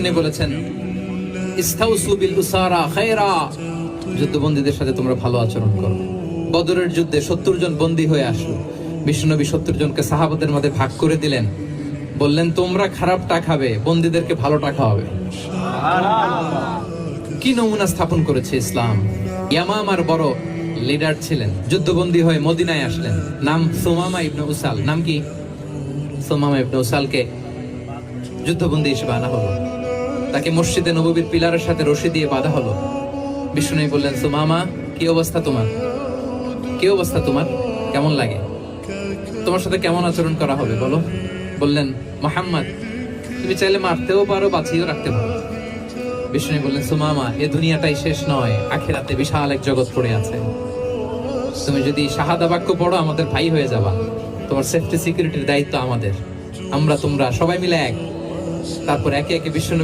বিষ্ণু বলেছেন ইস্তাউসু বিল উসারা খায়রা, যুদ্ধবন্দীদের সাথে তোমরা ভালো আচরণ করো। বদরের যুদ্ধে 70 জন বন্দী হয়ে আসলো। বিশ্বনবী 70 জনকে সাহাবাদের মধ্যে ভাগ করে দিলেন, বললেন তোমরা খারাপটা খাবে, বন্দীদেরকে ভালোটা খাওয়াবে। কি নমুনা স্থাপন করেছে ইসলাম। ইয়ামামার বড় লিডার ছিলেন, যুদ্ধবন্দী হয়ে মদিনায় আসলেন, নাম সুমামা ইবনে উসাল। নাম কি? সুমামা ইবনে উসালকে যুদ্ধবন্দী হিসেবে আনা হলো। তাকে মসজিদে নববীর পিলারের সাথে রশি দিয়ে বাঁধা হলো। বিষ্ণু বললেন, সুমামা কি অবস্থা তোমার? কি অবস্থা তোমার? কেমন লাগে? তোমার সাথে কেমন আচরণ করা হবে বলো? বললেন, মুহাম্মদ তুমি চাইলে মারতেও পারো, বাঁচিয়েও রাখতে পারো। বিষ্ণু বললেন, সুমামা এ দুনিয়াটাই শেষ নয়, আখিরাতে বিশাল এক জগৎ পড়ে আছে। তুমি যদি শাহাদা বাক্য পড়ো আমাদের ভাই হয়ে যাবা, তোমার সেফটি সিকিউরিটির দায়িত্ব আমাদের, আমরা তোমরা সবাই মিলে এক। তারপর একে একে বিষ্ণু